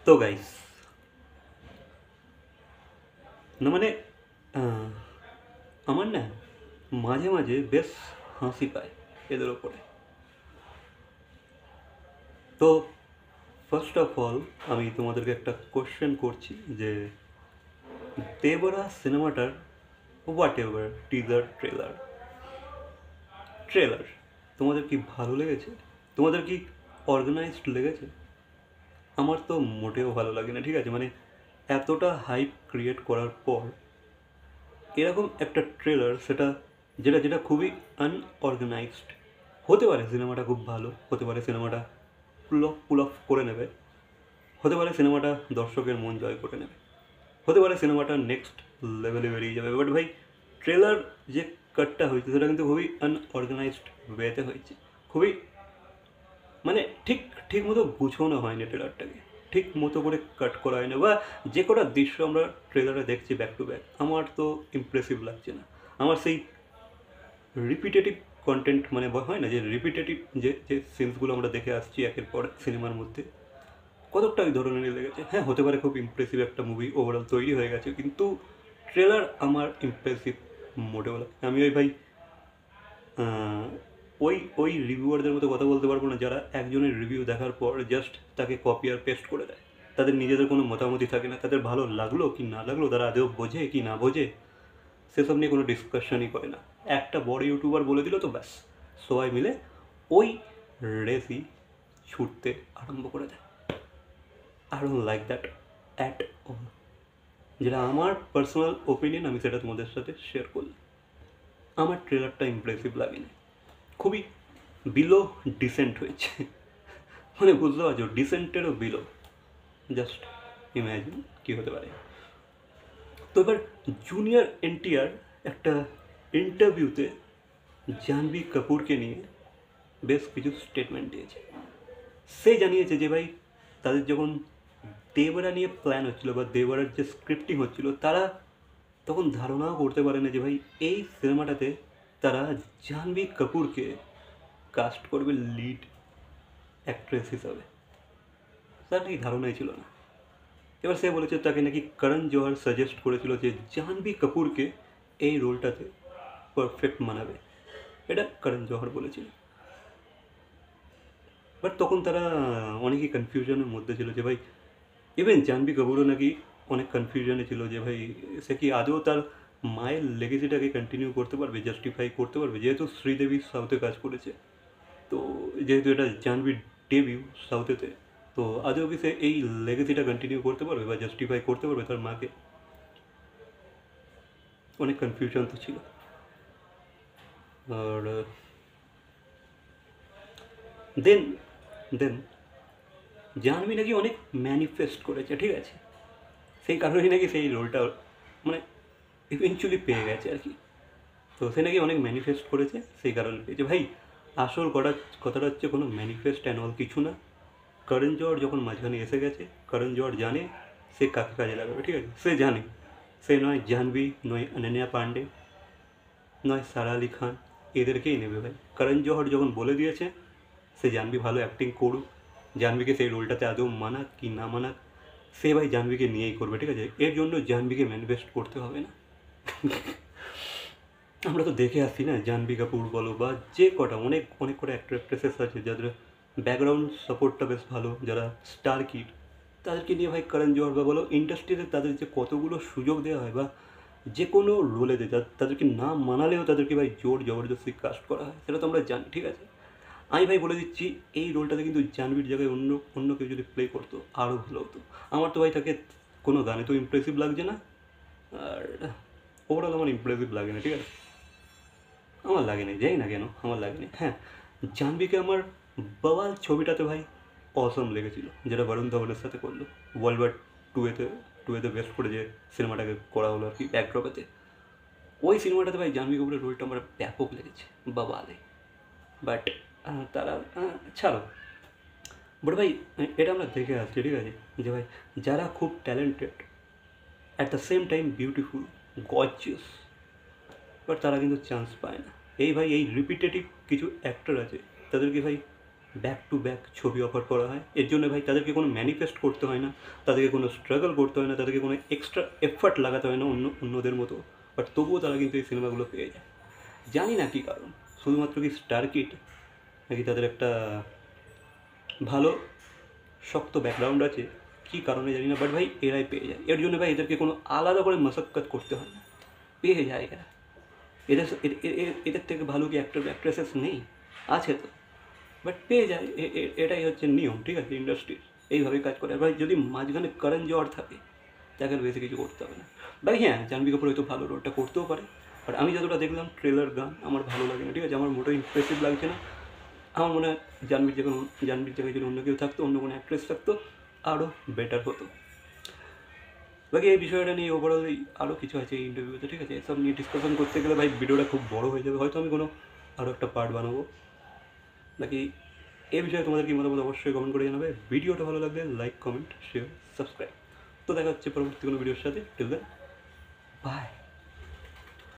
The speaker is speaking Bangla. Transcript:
তো গাইস, না মানে আহ, আমার না মাঝে মাঝে বেশ হাসি পায় এদের ওপরে। তো ফার্স্ট অফ অল আমি তোমাদেরকে একটা কোশ্চেন করছি যে দেবরা সিনেমাটার what ever teaser trailer trailer তোমাদের কি ভালো লেগেছে? তোমাদের কি অর্গানাইজড লেগেছে? আমার তো মোটেও ভালো লাগে না, ঠিক আছে? মানে এতটা হাইপ ক্রিয়েট করার পর এরকম একটা ট্রেলার, সেটা যেটা যেটা খুবই আনঅর্গানাইজড। হতে পারে সিনেমাটা খুব ভালো, হতে পারে সিনেমাটা পুল অফ করে নেবে, হতে পারে সিনেমাটা দর্শকের মন জয় করে নেবে, হতে পারে সিনেমাটা নেক্সট লেভেলে বেরিয়ে যাবে। বাট ভাই, ট্রেলার যে কাটটা হয়েছে সেটা কিন্তু খুবই আনঅর্গানাইজড ওয়েতে হয়েছে। খুবই মানে ঠিক ঠিক মতো গুছোনো হয়নি ট্রেলারটাকে, ঠিক মতো করে কাট করা হয়নি, বা যে কটা দৃশ্য আমরা ট্রেলারে দেখছি ব্যাক টু ব্যাক, আমার তো ইমপ্রেসিভ লাগছে না। আমার সেই রিপিটেটিভ কন্টেন্ট, মানে হয় না যে রিপিটেটিভ যে যে সিনসগুলো আমরা দেখে আসছি একের পর সিনেমার মধ্যে, কতকটা ওই ধরনের লেগেছে। হ্যাঁ, হতে পারে খুব ইমপ্রেসিভ একটা মুভি ওভারঅল তৈরি হয়ে গেছে, কিন্তু ট্রেলার আমার ইমপ্রেসিভ মোটেও লাগে না। আমি ওই ভাই আহ, ওই ওই রিভিউয়ারদের মতো কথা বলতে পারবো না যারা একজনের রিভিউ দেখার পর জাস্ট তাকে কপি আর পেস্ট করে দেয়। তাদের নিজেদের কোনো মতামতই থাকে না, তাদের ভালো লাগলো কি না লাগলো, তারা আদৌ বোঝে কি না বোঝে সেসব নিয়ে কোনো ডিসকাশনই করে না। একটা বড় ইউটিউবার বলে দিল তো ব্যাস, সবাই মিলে ওই রেসই ছুটতে আরম্ভ করে দেয়। I don't like that at all. যেটা আমার পার্সোনাল ওপিনিয়ন, আমি সেটা তোমাদের সাথে শেয়ার করলাম। আমার ট্রেলারটা ইমপ্রেসিভ লাগেনি, খুবই বিলো ডিসেন্ট হয়েছে। মানে বুঝতে পারছো, ডিসেন্টেরও বিলো। জাস্ট ইম্যাজিন কী হতে পারে। তো এবার জুনিয়র এনটিআর একটা ইন্টারভিউতে জাহ্নবী কাপুরকে নিয়ে বেশ কিছু স্টেটমেন্ট দিয়েছে। সে জানিয়েছে যে ভাই, তাদের যখন দেবরা নিয়ে প্ল্যান হচ্ছিলো বা দেবরার যে স্ক্রিপ্টিং হচ্ছিল, তারা তখন ধারণাও করতে পারে না যে ভাই এই সিনেমাটাতে তারা জাহ্নবী কাপুরকে কাস্ট করবে লিড অ্যাক্ট্রেস হিসাবে। তার নাকি ধারণাই ছিল না। এবার সে বলেছে তাকে নাকি করণ জোহর সাজেস্ট করেছিল যে জাহ্নবী কাপুরকে এই রোলটাতে পারফেক্ট মানাবে, এটা করণ জোহর বলেছিল। বাট তখন তারা অনেকই কনফিউশনের মধ্যে ছিল যে ভাই, ইভেন জাহ্নবী কাপুরও নাকি অনেক কনফিউশনে ছিল যে ভাই সে কি আদৌ তার মায়ের লেগেসিটাকে কন্টিনিউ করতে পারবে, জাস্টিফাই করতে পারবে, যেহেতু শ্রীদেবী সাউথে কাজ করেছে। তো যেহেতু এটা জাহ্নবীর ডেবিউ সাউথেতে, তো আদৌ কি সে এই লেগেসিটা কন্টিনিউ করতে পারবে বা জাস্টিফাই করতে পারবে তার মাকে? অনেক কনফিউশন তো ছিল। আর দেন দেন জাহ্নবী নাকি অনেক ম্যানিফেস্ট করেছে, ঠিক আছে? সেই কারণেই নাকি সেই রোলটা মানে ইভেনচুয়ালি পেয়ে গেছে আর কি। তো সে নাকি অনেক ম্যানিফেস্ট করেছে, সেই কারণে পেয়েছে। ভাই, আসল কথাটা হচ্ছে কোনো ম্যানিফেস্ট অ্যান্ড অল কিছু না। করণ জোহর যখন মাঝখানে এসে গেছে, করণ জোহর জানে সে কাকে কাজে লাগাবে, ঠিক আছে? সে জানে সে নয় জাহ্নবী, নয় অনন্যা পান্ডে, নয় সারা আলি খান, এদেরকেই নেবে ভাই। করণ জোহর যখন বলে দিয়েছে সে জাহ্নবী ভালো অ্যাক্টিং করুক, জাহ্নবীকে সেই রোলটাতে আদৌ মানাক কি না মানাক, সে ভাই জাহ্নবীকে নিয়েই করবে, ঠিক আছে? এর জন্য জাহ্নবীকে ম্যানিফেস্ট করতে হবে না। আমরা তো দেখে আসছি না, জাহ্নবী কাপুর বলো বা যে কটা অনেক অনেক কটা অ্যাক্টর অ্যাক্ট্রেসেস আছে যাদের ব্যাকগ্রাউন্ড সাপোর্টটা বেশ ভালো, যারা স্টার কিড, তাদেরকে নিয়ে ভাই করণ জোহর বা বলো ইন্ডাস্ট্রিতে তাদের যে কতগুলো সুযোগ দেওয়া হয়, বা যে কোনো রোলে দেয় তাদেরকে না মানালেও তাদেরকে ভাই জোর জবরদস্তি কাস্ট করা হয়, সেটা তো আমরা জানি, ঠিক আছে? আমি ভাই বলে দিচ্ছি, এই রোলটাতে কিন্তু জাহ্নবীর জায়গায় অন্য অন্য কেউ যদি প্লে করতো আরও ভালো হতো। আমার তো ভাই তাকে কোনো গানে তো ইমপ্রেসিভ লাগছে না, আর ওভারঅল আমার ইমপ্রেসিভ লাগে না, ঠিক আছে? আমার লাগেনি, যাই না কেন আমার লাগেনি। হ্যাঁ, জাহ্নবীকে আমার বাওয়াল ছবিটাতে ভাই অসম লেগেছিল, যেটা বরুণ ধবনের সাথে করলো ওয়ার্ল্ড ওয়ার টু এতে বেস্ট করে যে সিনেমাটাকে করা হলো আর কি ব্যাকড্রপেতে। ওই সিনেমাটাতে ভাই জাহ্নবী কাপুরের রোলটা আমার ব্যাপক লেগেছে, বাবালে। বাট তারা ছাড়ো। বাট ভাই, এটা আমরা দেখে আসছি, ঠিক আছে, যে ভাই যারা খুব talented, at the same time beautiful, gorgeous, but তারা কিন্তু চান্স পায় না। এই ভাই এই রিপিটেটিভ কিছু অ্যাক্টর আছে, তাদেরকে ভাই ব্যাক টু ব্যাক ছবি অফার করা হয়। এর জন্য ভাই তাদেরকে কোনো ম্যানিফেস্ট করতে হয় না, তাদেরকে কোনো স্ট্রাগল করতে হয় না, তাদেরকে কোনো এক্সট্রা এফর্ট লাগাতে হয় না অন্যদের মতো। বাট তবুও তারা কিন্তু এই সিনেমাগুলো পেয়ে যায়। জানি না কী কারণ, শুধুমাত্র কি স্টার কিট, নাকি তাদের একটা ভালো শক্ত ব্যাকগ্রাউন্ড আছে, কী কারণে জানি না, বাট ভাই এরাই পেয়ে যায়। এর জন্য ভাই এদেরকে কোনো আলাদা করে মাসাক্কাত করতে হয় না, পেয়ে যায় এরা। এদের এদের থেকে ভালো কি অ্যাক্টর অ্যাক্ট্রেসেস নেই? আছে তো, বাট পেয়ে যায়। এটাই হচ্ছে নিয়ম, ঠিক আছে, ইন্ডাস্ট্রির এইভাবেই কাজ করে। আর ভাই যদি মাঝখানে করণ জোহর থাকে, তাকে আর বেশি কিছু করতে হবে না। ভাই হ্যাঁ, জাহ্নবী কাপুর হয়তো ভালো রোলটা করতেও পারে, বাট আমি যতটা দেখলাম ট্রেলার গান আমার ভালো লাগে না, ঠিক আছে, আমার মোটেও ইমপ্রেসিভ লাগছে না। আমার মনে হয় জাহ্নবীর জায়গায় যদি অন্য কেউ থাকতো, অন্য কোনো অ্যাক্ট্রেস থাকতো, আরও বেটার হতো। বাকি এই বিষয়টা নিয়ে ওভারঅল আরও কিছু আছে এই ইন্টারভিউতে, ঠিক আছে, এসব নিয়ে ডিসকাশন করতে গেলে ভাই ভিডিওটা খুব বড় হয়ে যাবে, হয়তো আমি কোনো আরও একটা পার্ট বানাবো। বাকি এই বিষয়ে তোমাদের কি মতামত অবশ্যই কমেন্ট করে জানাবে। ভিডিওটা ভালো লাগলে লাইক, কমেন্ট, শেয়ার, সাবস্ক্রাইব। তো দেখা হচ্ছে পরবর্তী কোনো ভিডিওর সাথে। Till then, by.